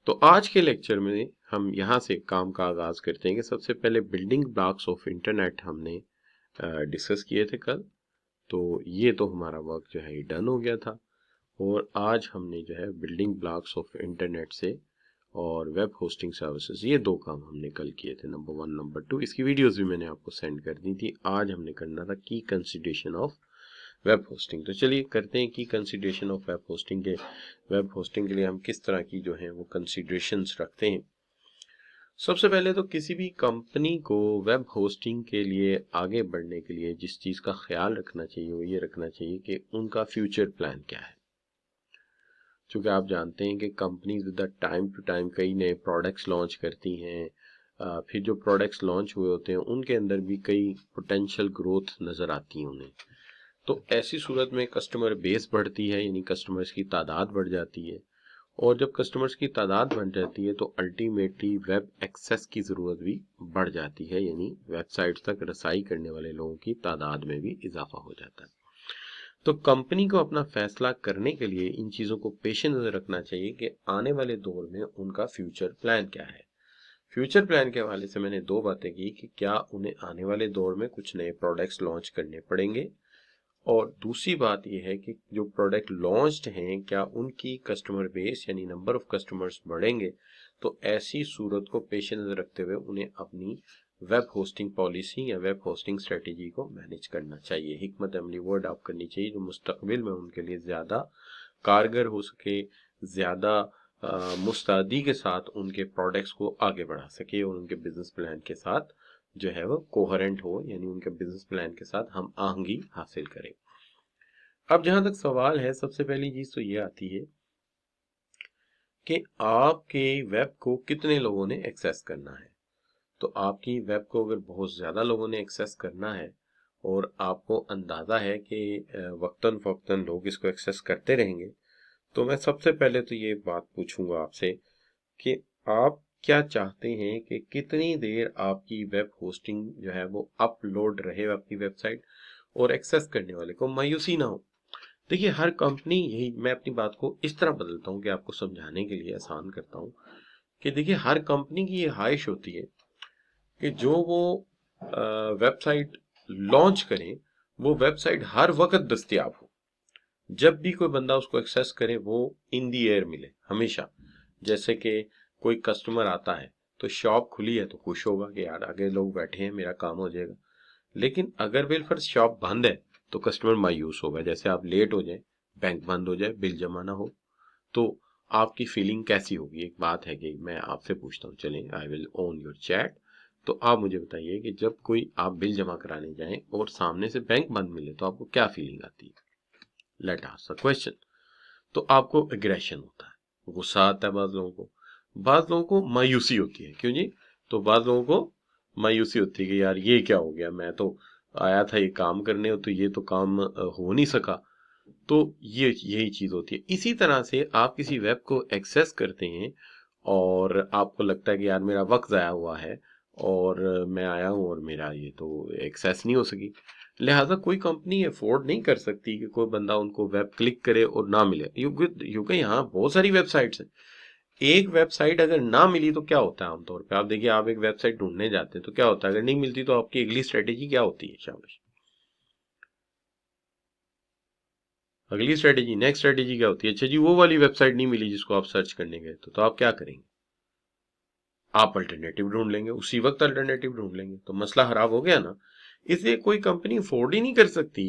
तो आज के लेक्चर में हम यहाँ से काम का आगाज करते हैं कि सबसे पहले बिल्डिंग ब्लॉक्स ऑफ इंटरनेट हमने डिस्कस किए थे कल। तो ये तो हमारा वर्क जो है डन हो गया था और आज हमने जो है बिल्डिंग ब्लॉक्स ऑफ इंटरनेट से और वेब होस्टिंग सर्विसेज ये दो काम हमने कल किए थे, नंबर 1 नंबर 2। इसकी वीडियोस भी मैंने आपको सेंड कर दी थी। आज हमने करना था की कंसिडरेशन ऑफ वेब होस्टिंग। तो चलिए करते हैं की कंसिडरेशन ऑफ वेब होस्टिंग के। वेब होस्टिंग के लिए हम किस तरह की जो है वो कंसिडरेशंस रखते हैं। सबसे पहले तो किसी भी कंपनी को वेब होस्टिंग के लिए आगे बढ़ने के लिए जिस चीज़ का ख्याल रखना चाहिए वो ये रखना चाहिए कि उनका फ्यूचर प्लान क्या है। क्योंकि आप जानते हैं कि companies with the time to time कई नए प्रोडक्ट्स लॉन्च करती हैं। फिर जो प्रोडक्ट्स लॉन्च हुए होते हैं उनके अंदर भी कई पोटेंशियल ग्रोथ नज़र आती है उन्हें। तो ऐसी सूरत में कस्टमर बेस बढ़ती है, यानी कस्टमर्स की तादाद बढ़ जाती है। और जब कस्टमर्स की तादाद बढ़ जाती है तो अल्टीमेटली वेब एक्सेस की ज़रूरत भी बढ़ जाती है, यानी वेबसाइट्स तक रसाई करने वाले लोगों की तादाद में भी इजाफा हो जाता है। तो कंपनी को अपना फैसला करने के लिए इन चीज़ों को पेश नज़र रखना चाहिए कि आने वाले दौर में उनका फ्यूचर प्लान क्या है। फ्यूचर प्लान के हवाले से मैंने दो बातें की कि क्या उन्हें आने वाले दौर में कुछ नए प्रोडक्ट्स लॉन्च करने पड़ेंगे, और दूसरी बात यह है कि जो प्रोडक्ट लॉन्च्ड हैं क्या उनकी कस्टमर बेस यानी नंबर ऑफ कस्टमर्स बढ़ेंगे। तो ऐसी सूरत को पेश नज़र रखते हुए उन्हें अपनी वेब होस्टिंग पॉलिसी या वेब होस्टिंग स्ट्रेटेजी को मैनेज करना चाहिए। हिकमत अमली वो अडॉप्ट करनी चाहिए जो मुस्तकबिल में उनके लिए ज़्यादा कारगर हो सके, ज़्यादा मुस्तैदी के साथ उनके प्रोडक्ट्स को आगे बढ़ा सके और उनके बिजनेस प्लान के साथ जो है वो कोहेरेंट हो, यानी उनके बिजनेस प्लान के साथ हम आहंगी हासिल करें। अब जहां तक सवाल है, सबसे पहली चीज तो ये आती है कि आपके वेब को कितने लोगों ने एक्सेस करना है। तो आपकी वेब को अगर बहुत ज़्यादा लोगों ने एक्सेस करना है और आपको अंदाज़ा है कि वक्तन फ़वक्तन लोग इसको एक्सेस करते रहेंगे, तो मैं सबसे पहले तो ये बात पूछूंगा आपसे कि आप क्या चाहते हैं कि कितनी देर आपकी वेब होस्टिंग जो है वो अपलोड रहे आपकी वेबसाइट और एक्सेस करने वाले को मायूसी ना हो। देखिए हर कंपनी यही, मैं अपनी बात को इस तरह बदलता हूँ कि आपको समझाने के लिए आसान करता हूँ कि देखिए हर कंपनी की ये ख्वाहिश होती है कि जो वो वेबसाइट लॉन्च करें वो वेबसाइट हर वक्त दस्तयाब हो। जब भी कोई बंदा उसको एक्सेस करे वो इन दी एयर मिले हमेशा। जैसे कि कोई कस्टमर आता है तो शॉप खुली है तो खुश होगा कि यार आगे लोग बैठे हैं, मेरा काम हो जाएगा। लेकिन अगर बिलफर्ज शॉप बंद है तो कस्टमर मायूस होगा। जैसे आप लेट हो जाए, बैंक बंद हो जाए, बिल जमा ना हो, तो आपकी फीलिंग कैसी होगी। एक बात है कि मैं आपसे पूछता हूँ, चलें I will own your chat. तो आप मुझे बताइए कि जब कोई आप बिल जमा कराने जाएं और सामने से बैंक बंद मिले तो आपको क्या फीलिंग आती है। Let ask the question. तो आपको एग्रेशन होता है, गुस्सा आता है, बाज लोगों को मायूसी होती है। क्यों जी? तो बाज लोगों को मायूसी होती है कि यार ये क्या हो गया, मैं तो आया था ये काम करने, तो ये तो काम हो नहीं सका। तो ये यही चीज होती है। इसी तरह से आप किसी वेब को एक्सेस करते हैं और आपको लगता है कि यार मेरा वक्त ज़ाया हुआ है और मैं आया हूँ और मेरा ये तो एक्सेस नहीं हो सकी। लिहाजा कोई कंपनी अफोर्ड नहीं कर सकती कि कोई बंदा उनको वेब क्लिक करे और ना मिले। क्योंकि यहाँ बहुत सारी वेबसाइट्स हैं। एक वेबसाइट अगर ना मिली तो क्या होता है आमतौर पे, आप देखिए आप एक वेबसाइट ढूंढने जाते हैं तो क्या होता है, अगर नहीं मिलती तो आपकी अगली स्ट्रेटेजी क्या होती है? शाबाश। अगली स्ट्रेटेजी, नेक्स्ट स्ट्रेटेजी क्या होती है? अच्छा जी, वो वाली वेबसाइट नहीं मिली जिसको आप सर्च करने गए तो आप क्या करेंगे? आप अल्टरनेटिव ढूंढ लेंगे, उसी वक्त अल्टरनेटिव ढूंढ लेंगे। तो मसला खराब हो गया ना। इसलिए कोई कंपनी अफोर्ड ही नहीं कर सकती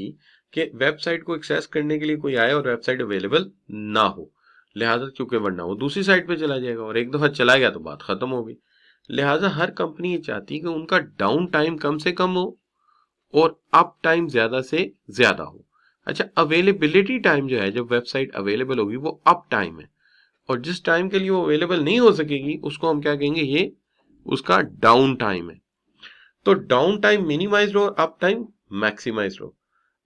कि वेबसाइट को एक्सेस करने के लिए कोई आए और वेबसाइट अवेलेबल ना हो। लिहाजा चूंकि वरना वो दूसरी साइट पे चला जाएगा और एक दफा चला गया तो बात खत्म हो गई। लिहाजा हर कंपनी ये चाहती है कि उनका डाउन टाइम कम से कम हो और अप टाइम ज्यादा से ज्यादा हो। अच्छा, अवेलेबिलिटी टाइम जो है, जब वेबसाइट अवेलेबल होगी वो अप टाइम है, और जिस टाइम के लिए वो अवेलेबल नहीं हो सकेगी उसको हम क्या कहेंगे, ये उसका डाउन टाइम है। तो डाउन टाइम मिनिमाइज हो और अप टाइम मैक्सिमाइज हो।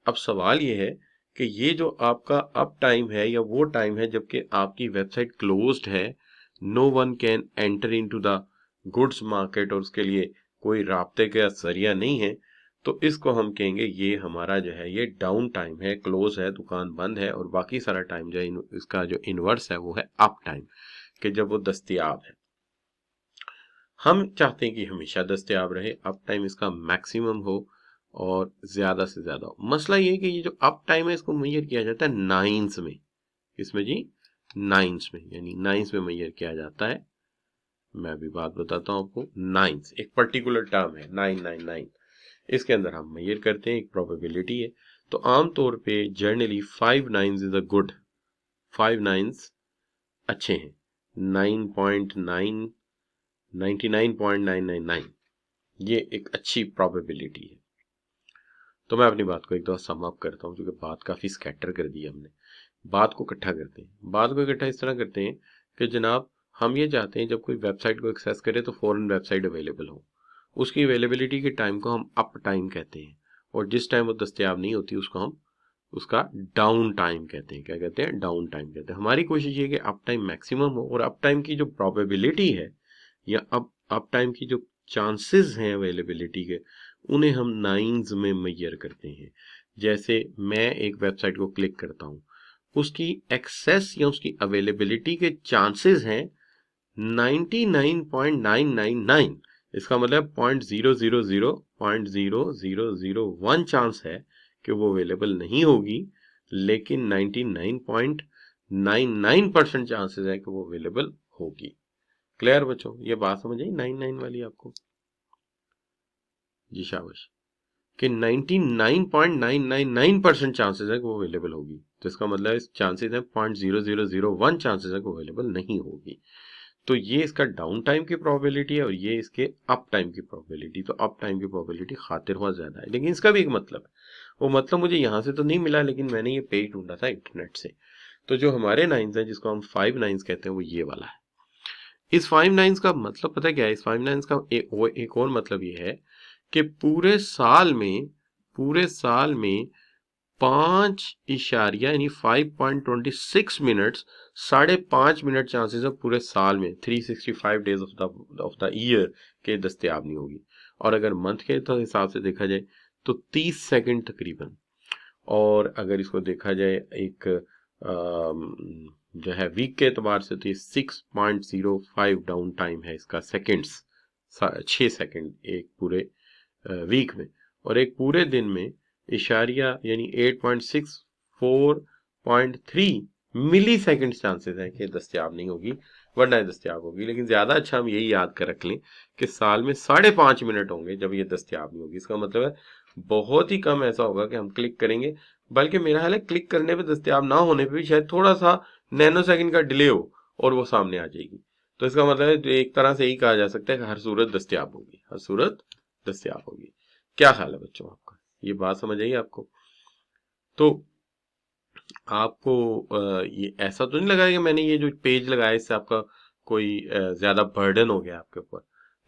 अब सवाल ये है कि ये जो आपका अप टाइम है या वो टाइम है जबकि आपकी वेबसाइट क्लोज्ड है, no one can enter into the goods market और उसके लिए कोई राब्ते का जरिया नहीं है, तो इसको हम कहेंगे ये हमारा जो है ये डाउन टाइम है, क्लोज है, दुकान बंद है। और बाकी सारा टाइम जो है इसका जो इनवर्स है वो है अप टाइम। कि जब वो दस्तयाब है। हम चाहते हैं कि हमेशा दस्तयाब रहे, अप टाइम इसका मैक्सिमम हो और ज्यादा से ज्यादा हो। मसला ये है कि ये जो अप टाइम है इसको मेजर किया जाता है नाइन्स में। किसमें जी? नाइन्स में, यानी नाइन्स में मेजर किया जाता है। मैं अभी बात बताता हूँ आपको। नाइन्स एक पर्टिकुलर टर्म है, 999, इसके अंदर हम मेजर करते हैं, एक प्रोबेबिलिटी है। तो आमतौर पे generally 5 nines is a good, 5 nines अच्छे हैं। 9.9 99.999 ये एक अच्छी प्रोबेबिलिटी है। तो मैं अपनी बात को एक दफा सम अप करता हूँ, क्योंकि बात काफी स्कैटर कर दी हमने। बात को इकट्ठा करते हैं। बात को इकट्ठा इस तरह करते हैं कि जनाब हम ये चाहते हैं जब कोई वेबसाइट को एक्सेस करे तो फौरन वेबसाइट अवेलेबल हो। उसकी अवेलेबिलिटी के टाइम को हम अप टाइम कहते हैं, और जिस टाइम वो दस्तयाब नहीं होती उसको हम उसका डाउन टाइम कहते हैं। क्या कहते हैं? डाउन टाइम कहते हैं। हमारी कोशिश ये कि अप टाइम मैक्सिमम हो, और अप टाइम की जो प्रोबेबिलिटी है या अप टाइम की जो चांसेस हैं अवेलेबिलिटी के, उन्हें हम नाइन्स में मेजर करते हैं। जैसे मैं एक वेबसाइट को क्लिक करता हूँ, उसकी एक्सेस या उसकी अवेलेबिलिटी के चांसेस हैं 99.999। इसका मतलब 0.000.0001 चांस है कि वो अवेलेबल नहीं होगी, लेकिन 99.99% चांसेस है कि वो अवेलेबल होगी। क्लियर बच्चों? ये बात समझ आई 99 वाली आपको? जी शाबाश। कि 99.999% चांसेस है कि वो अवेलेबल होगी, तो इसका मतलब इस चांसेस है 0.0001 चांसेस है कि वो अवेलेबल नहीं होगी। तो ये इसका डाउन टाइम की प्रोबेबिलिटी है और ये इसके अप टाइम की प्रोबेबिलिटी। तो अप टाइम की प्रोबेबिलिटी खातिर हुआ ज्यादा है, लेकिन इसका भी एक मतलब है। वो मतलब मुझे यहाँ से तो नहीं मिला, लेकिन मैंने ये पेज ढूंढा था इंटरनेट से। तो जो हमारे नाइन्स है, जिसको हम 5 नाइन्स कहते हैं, वो ये वाला है। इस 5 नाइन्स का मतलब पता क्या है? इस 5 नाइन्स का एक और मतलब ये है कि पूरे साल में 5 यानी 5.26 मिनट्स, 5.5 मिनट चांसेस है पूरे साल में, 365 डेज ऑफ द ईयर के दस्तयाब नहीं होगी। और अगर मंथ के तो हिसाब से देखा जाए तो 30 सेकंड तकरीबन। और अगर इसको देखा जाए एक जो है वीक के एतबार से, तो ये 6.05 डाउन टाइम है इसका, सेकंड्स, 6 सेकंड एक पूरे वीक में। और एक पूरे दिन में इशारिया यानी 8.64.3 मिली सेकेंड चांसेस है कि दस्तयाब नहीं होगी, वरना दस्तयाब होगी। लेकिन ज्यादा अच्छा हम यही याद कर रख लें कि साल में 5.5 मिनट होंगे जब ये दस्तयाब नहीं होगी। इसका मतलब है बहुत ही कम ऐसा होगा कि हम क्लिक करेंगे, बल्कि मेरा ख्याल है क्लिक करने पे दस्तयाब ना होने पे भी शायद थोड़ा सा नैनो सेकंड का डिले हो और वो सामने आ जाएगी। तो इसका मतलब है एक तरह से यही कहा जा सकता है कि हर सूरत दस्तयाब होगी, हर सूरत दस्तयाब होगी। क्या ख्याल है बच्चों आपका? ये बात समझ आई आपको? तो आपको ये ऐसा तो नहीं लगा कि मैंने ये जो पेज लगाया इससे आपका कोई ज्यादा बर्डन हो गया आपके ऊपर?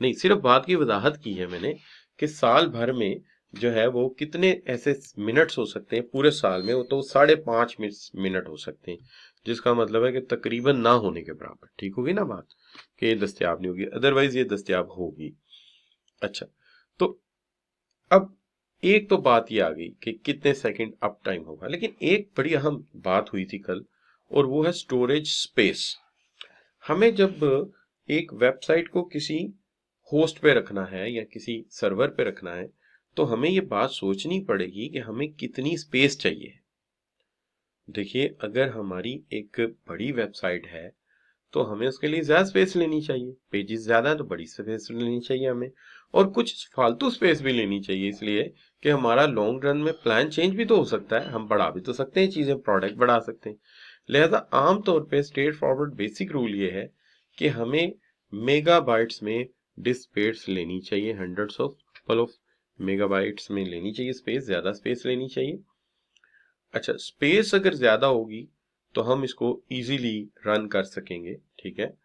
नहीं, सिर्फ बात की वजाहत की है मैंने कि साल भर में जो है वो कितने ऐसे मिनट्स हो सकते हैं पूरे साल में, वो तो 5.5 मिनट हो सकते हैं, जिसका मतलब है कि तकरीबन ना होने के बराबर। ठीक होगी ना बात? कि ये दस्तयाब नहीं होगी, अदरवाइज ये दस्तयाब होगी। अच्छा, तो अब एक तो बात ये आ गई कि कितने सेकंड अप टाइम होगा, लेकिन एक बड़ी अहम बात हुई थी कल, और वो है स्टोरेज स्पेस। हमें जब एक वेबसाइट को किसी होस्ट पे रखना है या किसी सर्वर पे रखना है, तो हमें ये बात सोचनी पड़ेगी कि हमें कितनी स्पेस चाहिए। देखिए, अगर हमारी एक बड़ी वेबसाइट है तो हमें उसके लिए ज्यादा स्पेस लेनी चाहिए, पेजेस ज्यादा है तो बड़ी स्पेस लेनी चाहिए हमें, और कुछ फालतू स्पेस भी लेनी चाहिए, इसलिए कि हमारा लॉन्ग रन में प्लान चेंज भी तो हो सकता है, हम बढ़ा भी तो सकते हैं चीजें, प्रोडक्ट बढ़ा सकते हैं। लिहाजा आमतौर पे स्ट्रेट फॉरवर्ड बेसिक रूल ये है कि हमें मेगाबाइट्स में डिस्क स्पेस लेनी चाहिए, हंड्रेड्स ऑफ मेगाबाइट्स में लेनी चाहिए स्पेस, ज्यादा स्पेस लेनी चाहिए। अच्छा, स्पेस अगर ज्यादा होगी तो हम इसको इजीली रन कर सकेंगे, ठीक है,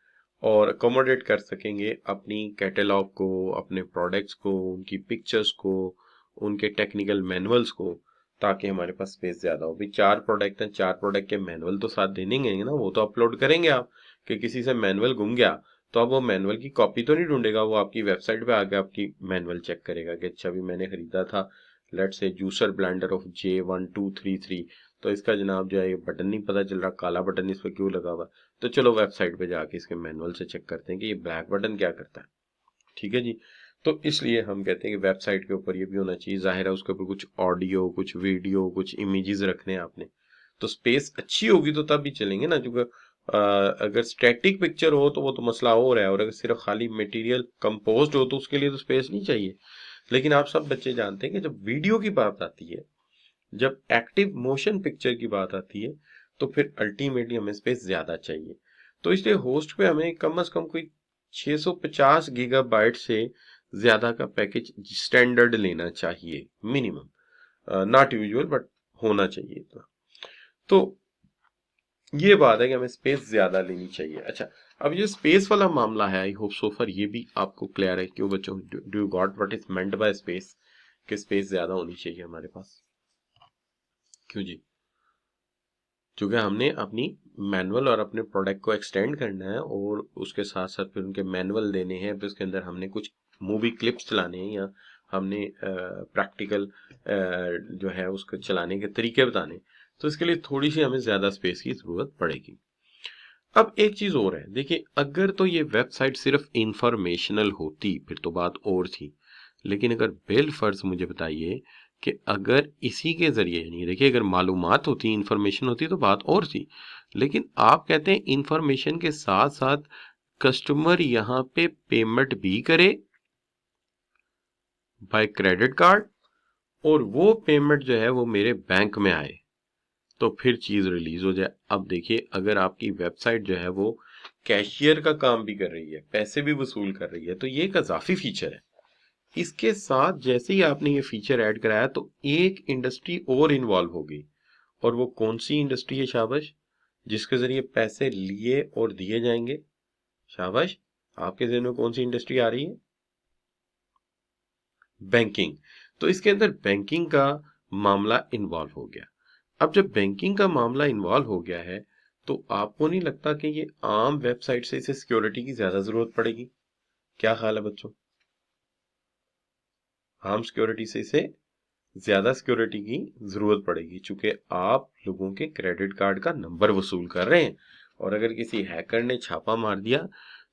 और अकोमोडेट कर सकेंगे अपनी कैटलॉग को, अपने प्रोडक्ट्स को, उनकी पिक्चर्स को, उनके टेक्निकल मैनुअल्स को, ताकि हमारे पास स्पेस ज्यादा हो। भाई 4 प्रोडक्ट हैं, 4 प्रोडक्ट के मैनुअल तो साथ देने ना, वो तो अपलोड करेंगे आप। कि किसी से मैनुअल गुम गया तो अब वो मैनुअल की कॉपी तो नहीं ढूंढेगा, वो आपकी वेबसाइट पे आके आपकी मैनुअल चेक करेगा कि अच्छा भी मैंने खरीदा था let's say juicer blender of J1233, तो इसका जनाब जो है ये बटन नहीं पता चल रहा, काला बटन इस पर क्यों लगा हुआ। तो चलो वेबसाइट पे जाके इसके मैनुअल से चेक करते हैं कि ये ब्लैक बटन क्या करता है। ठीक है जी। तो इसलिए हम कहते हैं कि वेबसाइट के ऊपर ये भी होना चाहिए। जाहिर है उसके ऊपर कुछ ऑडियो, कुछ वीडियो, कुछ इमेजेस रखने हैं आपने, तो स्पेस अच्छी होगी तो तब भी चलेंगे ना। क्योंकि अगर स्टैटिक पिक्चर हो तो वो तो मसला और है, और अगर सिर्फ खाली मटेरियल कंपोज्ड हो तो उसके लिए तो स्पेस नहीं चाहिए। लेकिन आप सब बच्चे जानते हैं कि जब वीडियो की बात आती है, जब एक्टिव मोशन पिक्चर की बात आती है, तो फिर अल्टीमेटली हमें स्पेस ज्यादा चाहिए। तो इसलिए होस्ट पे हमें कम से कम कोई 650 गीगाबाइट से ज्यादा का पैकेज स्टैंडर्ड लेना चाहिए मिनिमम, नॉट यूजुअल बट होना चाहिए इतना। तो ये बात है कि हमें स्पेस ज्यादा लेनी चाहिए। अच्छा, अब ये स्पेस वाला मामला है, आई होप सो फar ये भी आपको क्लियर है। क्यों बच्चों, do you got what is meant by space, कि स्पेस ज्यादा होनी चाहिए हमारे पास? क्यों जी? क्योंकि हमने अपनी मैनुअल और अपने प्रोडक्ट को एक्सटेंड करना है, और उसके साथ साथ फिर उनके मैनुअल देने हैं, फिर उसके अंदर हमने कुछ मूवी क्लिप्स चलाने हैं, या हमने प्रैक्टिकल जो है उसको चलाने के तरीके बताने। तो इसके लिए थोड़ी सी हमें ज्यादा स्पेस की जरूरत पड़ेगी। अब एक चीज और है, देखिए, अगर तो ये वेबसाइट सिर्फ इंफॉर्मेशनल होती फिर तो बात और थी। लेकिन अगर बिल फर्ज मुझे बताइए कि अगर इसी के जरिए, यानी देखिए, अगर मालूमात होती, इंफॉर्मेशन होती तो बात और थी। लेकिन आप कहते हैं इंफॉर्मेशन के साथ साथ कस्टमर यहाँ पे पेमेंट भी करे बाय क्रेडिट कार्ड, और वो पेमेंट जो है वो मेरे बैंक में आए, तो फिर चीज रिलीज हो जाए। अब देखिए, अगर आपकी वेबसाइट जो है वो कैशियर का काम भी कर रही है, पैसे भी वसूल कर रही है, तो ये एक इजाफी फीचर है। इसके साथ जैसे ही आपने ये फीचर ऐड कराया तो एक इंडस्ट्री और इन्वॉल्व हो गई। और वो कौन सी इंडस्ट्री है शाबाश? जिसके जरिए पैसे लिए और दिए जाएंगे। शाबाश, आपके ज़हन में कौन सी इंडस्ट्री आ रही है? बैंकिंग। तो इसके अंदर बैंकिंग का मामला इन्वॉल्व हो गया। अब जब बैंकिंग का मामला इन्वॉल्व हो गया है, तो आपको नहीं लगता कि ये आम वेबसाइट से इसे सिक्योरिटी की ज्यादा जरूरत पड़ेगी? क्या ख्याल है बच्चों? आम सिक्योरिटी से इसे ज्यादा सिक्योरिटी की जरूरत पड़ेगी, चूंकि आप लोगों के क्रेडिट कार्ड का नंबर वसूल कर रहे हैं, और अगर किसी हैकर ने छापा मार दिया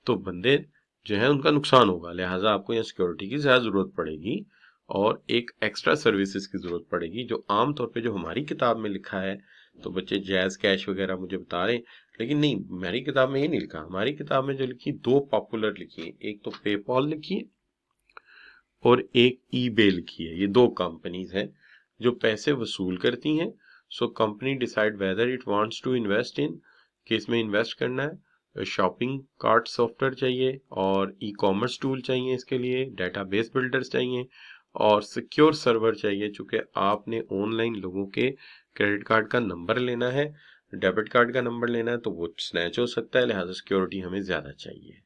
तो बंदे जो है उनका नुकसान होगा। लिहाजा आपको यहाँ सिक्योरिटी की ज्यादा जरूरत पड़ेगी, और एक एक्स्ट्रा सर्विसेज की जरूरत पड़ेगी, जो आमतौर पे जो हमारी किताब में लिखा है। तो बच्चे जैज कैश वगैरह मुझे बता रहे हैं, लेकिन नहीं, मेरी किताब में ये नहीं लिखा। हमारी किताब में जो लिखी, दो पॉपुलर लिखी है, एक तो पेपॉल लिखी है और एक ईबे लिखी है। ये दो कंपनीज हैं जो पैसे वसूल करती हैं। So company decide whether it wants to invest in, कि इसमें इन्वेस्ट करना है। शॉपिंग कार्ट सॉफ्टवेयर चाहिए, और ई कॉमर्स टूल चाहिए, इसके लिए डेटाबेस बिल्डर्स चाहिए, और सिक्योर सर्वर चाहिए। चूंकि आपने ऑनलाइन लोगों के क्रेडिट कार्ड का नंबर लेना है, डेबिट कार्ड का नंबर लेना है, तो वो स्नैच हो सकता है, लिहाजा सिक्योरिटी हमें ज्यादा चाहिए।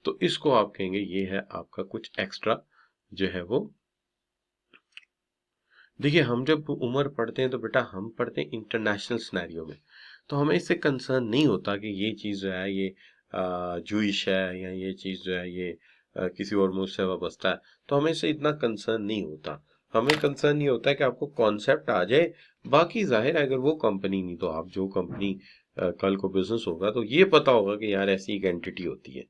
तो इसको आप कहेंगे ये है आपका कुछ एक्स्ट्रा जो है वो। देखिए, हम जब उम्र पढ़ते हैं तो बेटा हम पढ़ते हैं इंटरनेशनल सिनेरियो में, तो हमें इससे कंसर्न नहीं होता कि ये चीज़ जो है ये जूइश है, या ये चीज़ जो है ये किसी और मुल्क से वाबस्ता है। तो हमें इससे इतना कंसर्न नहीं होता। हमें कंसर्न ये होता है कि आपको कॉन्सेप्ट आ जाए। बाकी जाहिर है, अगर वो कंपनी नहीं तो आप जो कंपनी कल को बिजनेस होगा तो ये पता होगा कि यार ऐसी एक एंटिटी होती है।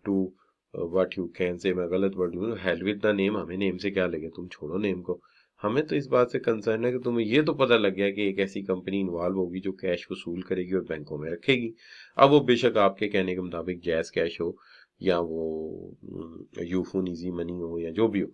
To what you can say, मैं गलत word use, hell with the name, हमें नेम से क्या लगे, तुम छोड़ो नेम को। हमें तो इस बात से कंसर्न है कि तुम्हें ये तो पता लग गया कि एक ऐसी कंपनी इन्वॉल्व होगी जो कैश वसूल करेगी और बैंकों में रखेगी। अब वो बेशक आपके कहने के मुताबिक जैस कैश हो, या वो यूफोन इजी मनी हो, या जो भी हो,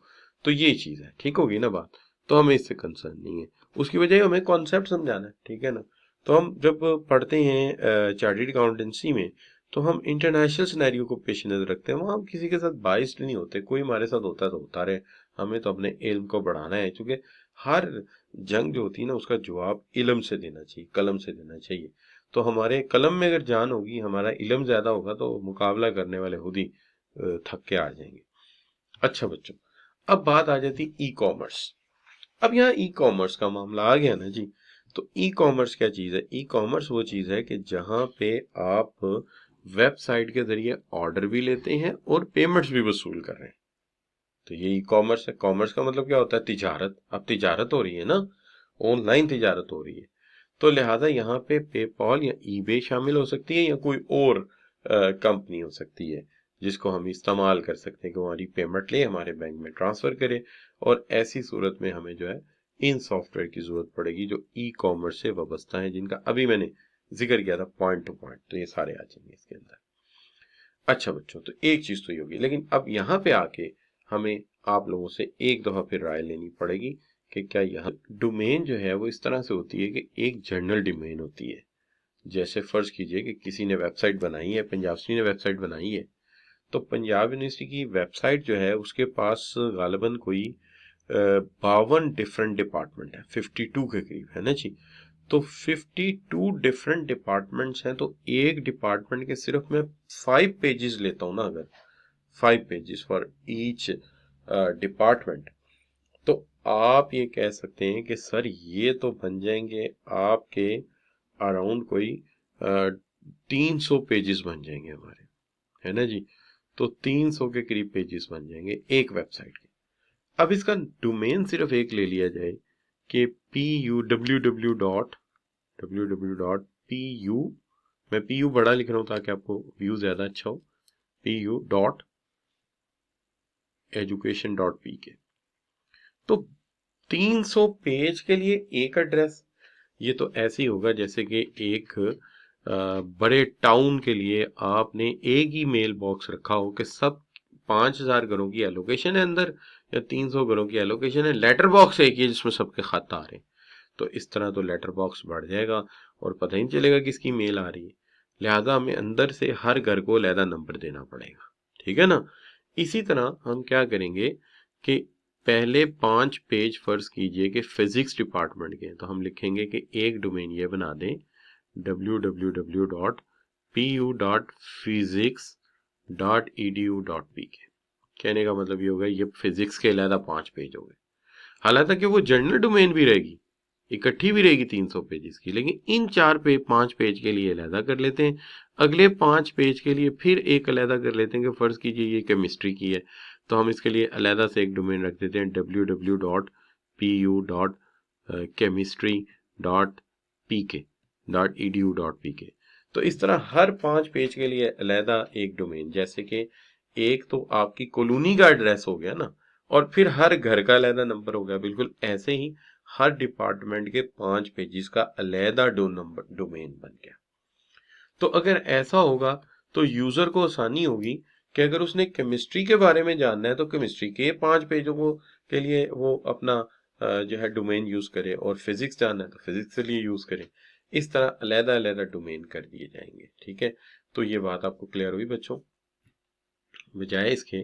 तो ये चीज़ है। ठीक होगी ना बात? तो हमें इससे कंसर्न नहीं है। उसकी वजह हमें कॉन्सेप्ट समझाना है, ठीक है ना? तो हम जब पढ़ते हैं चार्टर्ड अकाउंटेंसी में, तो हम इंटरनेशनल सिनेरियो को पेश नजर रखते हैं। वहाँ हम किसी के साथ बाइस्ड नहीं होते, कोई हमारे साथ होता है तो होता रहे, हमें तो अपने इल्म को बढ़ाना है। क्योंकि हर जंग जो होती है ना, उसका जवाब इल्म से देना चाहिए, कलम से देना चाहिए। तो हमारे कलम में अगर जान होगी, हमारा इल्म ज्यादा होगा, तो मुकाबला करने वाले खुद ही थक के आ जाएंगे। अच्छा बच्चों, अब बात आ जाती ई कॉमर्स। अब यहाँ ई कॉमर्स का मामला आ गया ना जी। तो ई कॉमर्स क्या चीज है? ई कॉमर्स वो चीज है कि जहां पे आप वेबसाइट के जरिए ऑर्डर भी लेते हैं और पेमेंट्स भी वसूल कर रहे हैं। तो ये ई कॉमर्स है। कॉमर्स का मतलब क्या होता है? तिजारत। अब तिजारत हो रही है ना, ऑनलाइन तिजारत हो रही है। तो लिहाजा यहाँ पे पेपॉल या ईबे शामिल हो सकती है या कोई और कंपनी हो सकती है जिसको हम इस्तेमाल कर सकते हैं कि हमारी पेमेंट ले, हमारे बैंक में ट्रांसफर करे। और ऐसी सूरत में हमें जो है इन सॉफ्टवेयर की जरूरत पड़ेगी जो ई कॉमर्स से वाबस्ता है, जिनका अभी मैंने जिक्र किया था पॉइंट टू पॉइंट, तो ये सारे आ जाएंगे इसके अंदर। अच्छा बच्चों, तो एक चीज तो ये होगी, लेकिन अब यहाँ पे आके हमें आप लोगों से एक दफा फिर राय लेनी पड़ेगी कि क्या यहाँ डोमेन जो है वो इस तरह से होती है कि एक जनरल डोमेन होती है। जैसे फर्ज कीजिए कि किसी ने वेबसाइट बनाई है, पंजाब यूनिवर्सिटी ने वेबसाइट बनाई है, तो पंजाब यूनिवर्सिटी की वेबसाइट जो है उसके पास गालिबन कोई 52 डिफरेंट डिपार्टमेंट है, 52 के करीब है ना जी। तो 52 डिफरेंट डिपार्टमेंट्स हैं, तो एक डिपार्टमेंट के सिर्फ मैं 5 पेजेस लेता हूं ना, अगर 5 पेजेस फॉर ईच डिपार्टमेंट, तो आप ये कह सकते हैं कि सर ये तो बन जाएंगे आपके अराउंड कोई 300 पेजेस बन जाएंगे हमारे, है ना जी। तो 300 के करीब पेजेस बन जाएंगे एक वेबसाइट के। अब इसका डोमेन सिर्फ एक ले लिया जाए कि www.pu, मैं पीयू बड़ा लिख रहा हूं ताकि आपको व्यू ज्यादा अच्छा हो, pu.education.pk। तो 300 पेज के लिए एक एड्रेस, ये तो ऐसे ही होगा जैसे कि एक बड़े टाउन के लिए आपने एक ही मेल बॉक्स रखा हो कि सब 5000 घरों की एलोकेशन है अंदर, या 300 घरों की एलोकेशन है, लेटर बॉक्स एक ही है जिसमें सबके खत आ रहे हैं। तो इस तरह तो लेटर बॉक्स बढ़ जाएगा और पता ही नहीं चलेगा किसकी मेल आ रही है। लिहाजा हमें अंदर से हर घर को अलहदा नंबर देना पड़ेगा, ठीक है ना। इसी तरह हम क्या करेंगे कि पहले 5 पेज फर्ज कीजिए कि फिजिक्स डिपार्टमेंट के, तो हम लिखेंगे कि एक डोमेन ये बना दें www.pu.physics.edu.pk। कहने का मतलब ये होगा ये फिजिक्स के अलहदा 5 पेज हो गए। हालांकि वो जनरल डोमेन भी रहेगी, इकट्ठी भी रहेगी 300 पेजेस की, लेकिन इन 5 पेज के लिए अलहदा कर लेते हैं। अगले 5 पेज के लिए फिर एक अलहदा कर लेते हैं कि फर्ज कीजिए ये केमिस्ट्री की है, तो हम इसके लिए अलहदा से एक डोमेन रख देते हैं www.pu.chemistry.pk.edu.pk। तो इस तरह हर 5 पेज के लिए अलहदा एक डोमेन, जैसे कि एक तो आपकी कॉलोनी का एड्रेस हो गया ना, और फिर हर घर का अलहदा नंबर हो गया, बिल्कुल ऐसे ही हर डिपार्टमेंट के 5 पेजेस का अलहदा डोमेन बन गया। तो अगर ऐसा होगा तो यूजर को आसानी होगी कि अगर उसने केमिस्ट्री के बारे में जानना है तो केमिस्ट्री के 5 पेजों को के लिए वो अपना जो है डोमेन यूज करे, और फिजिक्स जानना है तो फिजिक्स के लिए यूज करे। इस तरह अलहदा अलहदा डोमेन कर दिए जाएंगे, ठीक है। तो ये बात आपको क्लियर हुई बच्चों। बजाय इसके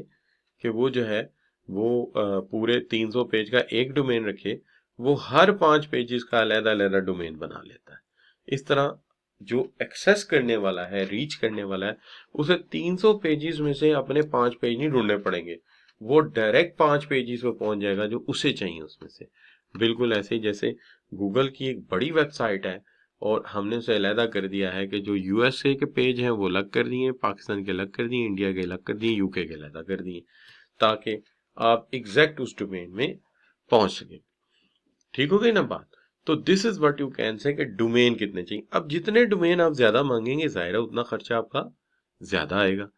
कि वो जो है वो पूरे 300 पेज का एक डोमेन रखे, वो हर 5 पेजेस का अलहदा अलहदा डोमेन बना लेता है। इस तरह जो एक्सेस करने वाला है, रीच करने वाला है, उसे 300 पेजेस में से अपने 5 पेज नहीं ढूंढने पड़ेंगे, वो डायरेक्ट 5 पेजेस पे पहुंच जाएगा जो उसे चाहिए उसमें से। बिल्कुल ऐसे ही जैसे गूगल की एक बड़ी वेबसाइट है और हमने उसे अलहदा कर दिया है कि जो यूएसए के पेज हैं वो अलग कर दिए, पाकिस्तान के अलग कर दिए, इंडिया के अलग कर दिए, यूके के अलग कर दिए, ताकि आप एग्जैक्ट उस डोमेन में पहुंच सके। ठीक हो गई ना बात। तो this is what you can say कि डोमेन कितने चाहिए। अब जितने डोमेन आप ज्यादा मांगेंगे जाहिर है उतना खर्चा आपका ज्यादा आएगा।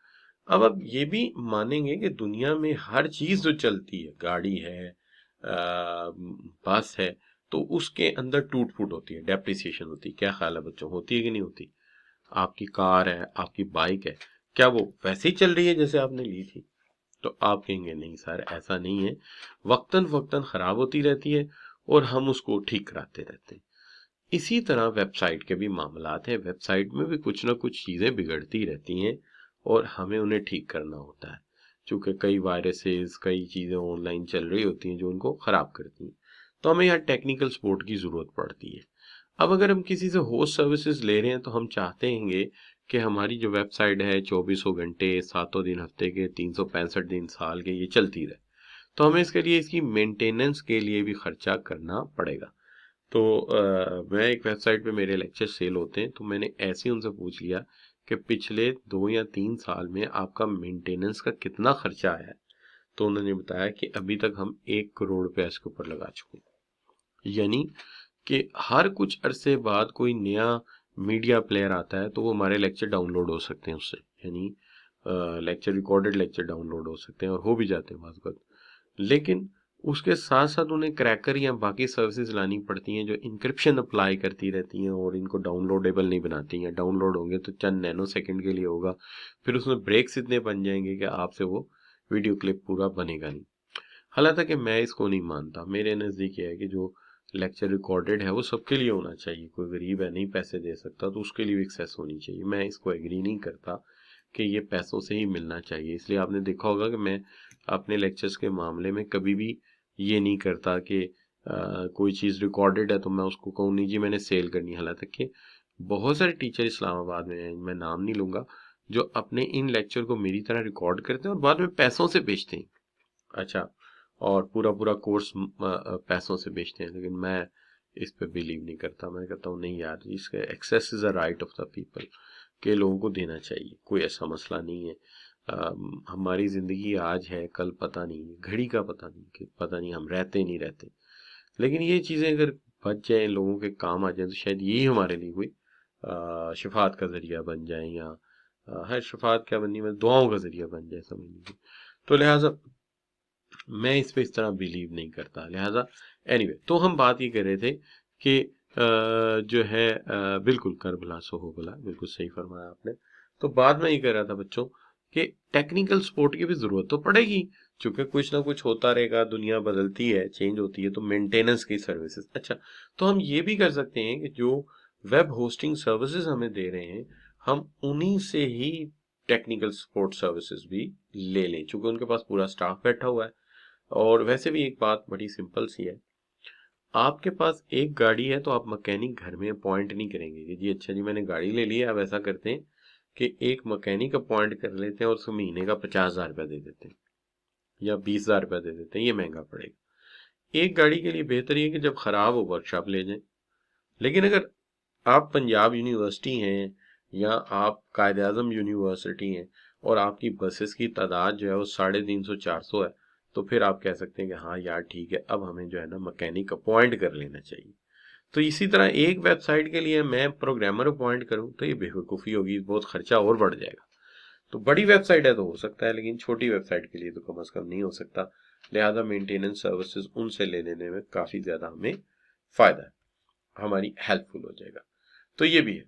अब आप ये भी मानेंगे कि दुनिया में हर चीज जो चलती है, गाड़ी है, बस है, तो उसके अंदर टूट फूट होती है, डेप्रिसिएशन होती है। क्या ख्याल है बच्चों, होती है कि नहीं होती? आपकी कार है, आपकी बाइक है, क्या वो वैसे ही चल रही है जैसे आपने ली थी? तो आप कहेंगे नहीं सर ऐसा नहीं है, वक्तन वक्तन खराब होती रहती है और हम उसको ठीक कराते रहते हैं। इसी तरह वेबसाइट के भी मामलात हैं, वेबसाइट में भी कुछ ना कुछ चीजें बिगड़ती रहती हैं और हमें उन्हें ठीक करना होता है, क्योंकि कई वायरसेस, कई चीजें ऑनलाइन चल रही होती हैं जो उनको खराब करती हैं, तो हमें यहाँ टेक्निकल सपोर्ट की जरूरत पड़ती है। अब अगर हम किसी से होस्ट सर्विसेज ले रहे हैं तो हम चाहते हैं कि हमारी जो वेबसाइट है 2400 घंटे 7 दिन हफ्ते के 365 दिन साल के ये चलती रहे, तो हमें इसके लिए इसकी मेंटेनेंस के लिए भी खर्चा करना पड़ेगा। तो मैं एक वेबसाइट पे मेरे लेक्चर सेल होते हैं, तो मैंने ऐसे ही उनसे पूछ लिया कि पिछले 2 या 3 साल में आपका मेंटेनेंस का कितना खर्चा आया है। तो उन्होंने बताया कि अभी तक हम 1 करोड़ रुपया इसके ऊपर लगा चुके हैं। यानी कि हर कुछ अरसे बाद कोई नया मीडिया प्लेयर आता है तो वो हमारे लेक्चर डाउनलोड हो सकते हैं उससे, यानी लेक्चर रिकॉर्डेड लेक्चर डाउनलोड हो सकते हैं और हो भी जाते हैं बाज़ वक़्त। लेकिन उसके साथ साथ उन्हें क्रैकर या बाकी सर्विसेज लानी पड़ती हैं जो इंक्रिप्शन अप्लाई करती रहती हैं और इनको डाउनलोडेबल नहीं बनाती हैं। डाउनलोड होंगे तो चंद नैनो सेकंड के लिए होगा, फिर उसमें ब्रेक्स इतने बन जाएंगे कि आपसे वो वीडियो क्लिप पूरा बनेगा नहीं। हालांकि मैं इसको नहीं मानता, मेरे नज़दीक ये है कि जो लेक्चर रिकॉर्डेड है वो सबके लिए होना चाहिए। कोई गरीब है नहीं पैसे दे सकता तो उसके लिए भी एक्सेस होनी चाहिए। मैं इसको एग्री नहीं करता कि ये पैसों से ही मिलना चाहिए। इसलिए आपने देखा होगा कि मैं अपने लेक्चर्स के मामले में कभी भी ये नहीं करता कि कोई चीज़ रिकॉर्डेड है तो मैं उसको कहूँ नहीं जी मैंने सेल करनी है। हालांकि बहुत सारे टीचर इस्लामाबाद में हैं, मैं नाम नहीं लूँगा, जो अपने इन लेक्चर को मेरी तरह रिकॉर्ड करते हैं और बाद में पैसों से बेचते हैं। अच्छा, और पूरा पूरा कोर्स पैसों से बेचते हैं। लेकिन मैं इस पे बिलीव नहीं करता। मैं कहता हूँ नहीं यार, इसका access is a right of the people, के लोगों को देना चाहिए, कोई ऐसा मसला नहीं है। हमारी ज़िंदगी आज है, कल पता नहीं है, घड़ी का पता नहीं, कि पता नहीं हम रहते नहीं रहते। लेकिन ये चीज़ें अगर बच जाएं, लोगों के काम आ जाए, तो शायद यही हमारे लिए कोई शफात का ज़रिया बन जाए, या हर शफात क्या बननी, में दुआओं का ज़रिया बन जाए समझ लीजिए। तो लिहाजा मैं इस पे इस तरह बिलीव नहीं करता। लिहाजा एनीवे, तो हम बात ये कर रहे थे कि जो है बिल्कुल कर भला सो हो भला, बिल्कुल सही फरमाया आपने। तो बात मैं ये कर रहा था बच्चों कि टेक्निकल सपोर्ट की भी ज़रूरत तो पड़ेगी, क्योंकि कुछ ना कुछ होता रहेगा, दुनिया बदलती है, चेंज होती है, तो मेंटेनेंस की सर्विसेज। अच्छा, तो हम ये भी कर सकते हैं कि जो वेब होस्टिंग सर्विसेज हमें दे रहे हैं, हम उन्हीं से ही टेक्निकल सपोर्ट सर्विसेज भी ले लें, चूंकि उनके पास पूरा स्टाफ बैठा हुआ है। और वैसे भी एक बात बड़ी सिंपल सी है, आपके पास एक गाड़ी है तो आप मैकेनिक घर में अपॉइंट नहीं करेंगे कि जी अच्छा जी मैंने गाड़ी ले ली है, अब ऐसा करते हैं कि एक मैकेनिक अपॉइंट कर लेते हैं और उसको महीने का 50,000 रुपया दे देते हैं या 20,000 रुपया दे देते हैं, ये महंगा पड़ेगा। एक गाड़ी के लिए बेहतर ये कि जब खराब हो वर्कशॉप ले जाएं। लेकिन अगर आप पंजाब यूनिवर्सिटी हैं या आप कायद आजम यूनिवर्सिटी हैं और आपकी बसेस की तादाद जो है वो 350-400 है, तो फिर आप कह सकते हैं कि हाँ यार ठीक है, अब हमें जो है ना मैकेनिक अपॉइंट कर लेना चाहिए। तो इसी तरह एक वेबसाइट के लिए मैं प्रोग्रामर अपॉइंट करूं तो ये बेवकूफ़ी होगी, बहुत खर्चा और बढ़ जाएगा। तो बड़ी वेबसाइट है तो हो सकता है, लेकिन छोटी वेबसाइट के लिए तो कम से कम नहीं हो सकता। लिहाजा मेंटेनेंस सर्विसेज उनसे ले लेने में काफ़ी ज़्यादा हमें फ़ायदा है, हमारी हेल्पफुल हो जाएगा। तो ये भी है।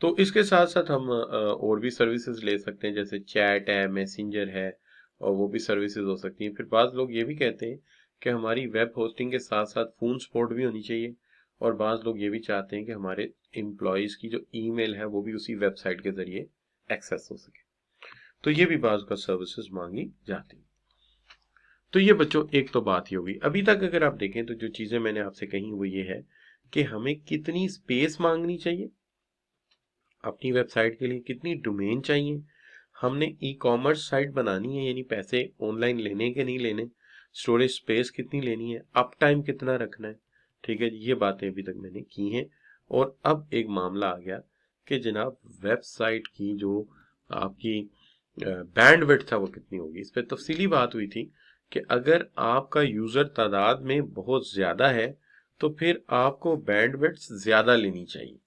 तो इसके साथ साथ हम और भी सर्विसेज ले सकते हैं, जैसे चैट है, मैसेंजर है, और वो भी सर्विसेज हो सकती हैं। फिर बाज़ लोग ये भी कहते हैं कि हमारी वेब होस्टिंग के साथ साथ फ़ोन सपोर्ट भी होनी चाहिए, और बाज़ लोग ये भी चाहते हैं कि हमारे एम्प्लॉयज़ की जो ईमेल है वो भी उसी वेबसाइट के ज़रिए एक्सेस हो सके। तो ये भी बाज़ का सर्विसेज मांगी जाती हैं। तो ये बच्चों एक तो बात ही होगी। अभी तक अगर आप देखें तो जो चीज़ें मैंने आपसे कही वो ये है कि हमें कितनी स्पेस मांगनी चाहिए अपनी वेबसाइट के लिए, कितनी डोमेन चाहिए, हमने ई कॉमर्स साइट बनानी है यानी पैसे ऑनलाइन लेने के नहीं लेने, स्टोरेज स्पेस कितनी लेनी है, अप टाइम कितना रखना है। ठीक है, ये बातें अभी तक मैंने की हैं। और अब एक मामला आ गया कि जनाब वेबसाइट की जो आपकी बैंडविड्थ था वो कितनी होगी। इस पर तफसीली बात हुई थी कि अगर आपका यूज़र तादाद में बहुत ज़्यादा है तो फिर आपको बैंडविड्थ ज़्यादा लेनी चाहिए,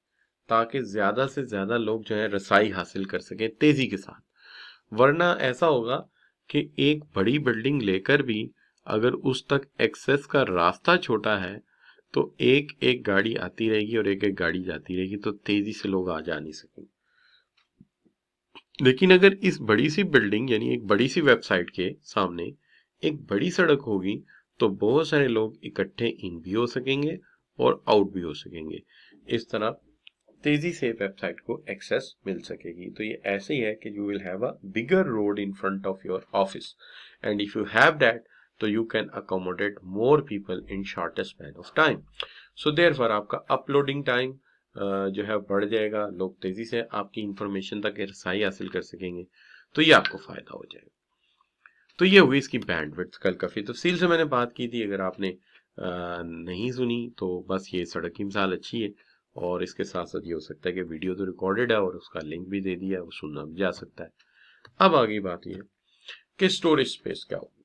ताकि ज़्यादा से ज़्यादा लोग जो है रसाई हासिल कर सकें तेज़ी के साथ। वरना ऐसा होगा कि एक बड़ी बिल्डिंग लेकर भी अगर उस तक एक्सेस का रास्ता छोटा है तो एक एक गाड़ी आती रहेगी और एक एक गाड़ी जाती रहेगी, तो तेज़ी से लोग आ जा नहीं सकेंगे। लेकिन अगर इस बड़ी सी बिल्डिंग यानी एक बड़ी सी वेबसाइट के सामने एक बड़ी सड़क होगी तो बहुत सारे लोग इकट्ठे इन भी हो सकेंगे और आउट भी हो सकेंगे। इस तरह तेजी से वेबसाइट को एक्सेस मिल सकेगी। तो ये ऐसे ही है कि you will have a bigger road in front of your office, and if you have that तो you can accommodate more people in shortest span of time. So therefore आपका अपलोडिंग टाइम जो है बढ़ जाएगा, लोग तेजी से आपकी इंफॉर्मेशन तक रसाई हासिल कर सकेंगे, तो ये आपको फायदा हो जाएगा। तो ये हुई इसकी बैंडविड्थ। कल काफ़ी तफसील से मैंने बात की थी, अगर आपने नहीं सुनी तो बस ये सड़क की मिसाल अच्छी है। और इसके साथ साथ ये हो सकता है कि वीडियो तो रिकॉर्डेड है और उसका लिंक भी दे दिया है, वो सुनना भी जा सकता है। अब आगे बात ये है कि स्टोरेज स्पेस क्या होगी।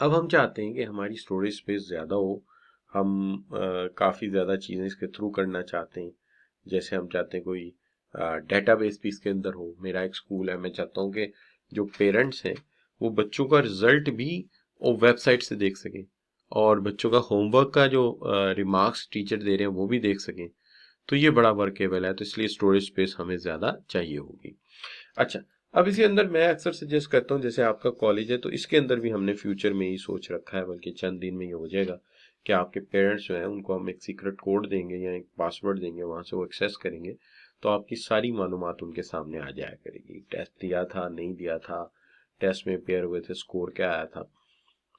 अब हम चाहते हैं कि हमारी स्टोरेज स्पेस ज़्यादा हो, हम काफ़ी ज़्यादा चीज़ें इसके थ्रू करना चाहते हैं। जैसे हम चाहते हैं कोई डेटाबेस भी इसके अंदर हो। मेरा एक स्कूल है, मैं चाहता हूँ कि जो पेरेंट्स हैं वो बच्चों का रिजल्ट भी वो वेबसाइट से देख सकें, और बच्चों का होमवर्क का जो रिमार्क्स टीचर दे रहे हैं वो भी देख सकें। तो ये बड़ा वर्केबल है, तो इसलिए स्टोरेज स्पेस हमें ज़्यादा चाहिए होगी। अच्छा, अब इसी अंदर मैं अक्सर सजेस्ट करता हूँ, जैसे आपका कॉलेज है तो इसके अंदर भी हमने फ्यूचर में ही सोच रखा है, बल्कि चंद दिन में ये हो जाएगा कि आपके पेरेंट्स जो हैं उनको हम एक सीक्रेट कोड देंगे या एक पासवर्ड देंगे, वहां से वो एक्सेस करेंगे, तो आपकी सारी मालूमात उनके सामने आ जाया करेगी। टेस्ट दिया था, नहीं दिया था, टेस्ट में पेयर हुए थे, स्कोर क्या आया था।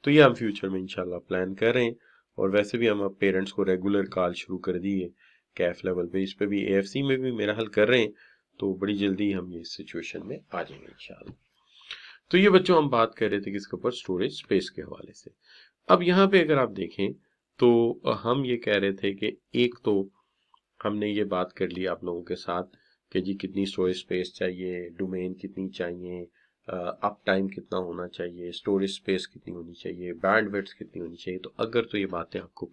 तो ये हम फ्यूचर में इंशाल्लाह प्लान कर रहे हैं। और वैसे भी हम अब पेरेंट्स को रेगुलर कॉल शुरू कर दिए कैफ लेवल पे, इस पे भी एएफसी में भी मेरा हल कर रहे हैं। तो बड़ी जल्दी हम ये सिचुएशन में आ जाएंगे इंशाल्लाह। तो ये बच्चों हम बात कर रहे थे किसके ऊपर, स्टोरेज स्पेस के हवाले से। अब यहाँ पे अगर आप देखें तो हम ये कह रहे थे कि एक तो हमने ये बात कर ली आप लोगों के साथ कि जी कितनी स्टोरेज स्पेस चाहिए, डोमेन कितनी चाहिए, अप टाइम कितना होना चाहिए, स्टोरेज स्पेस कितनी होनी चाहिए, बैंडविड्थ कितनी होनी चाहिए। तो अगर तो ये बातें आपको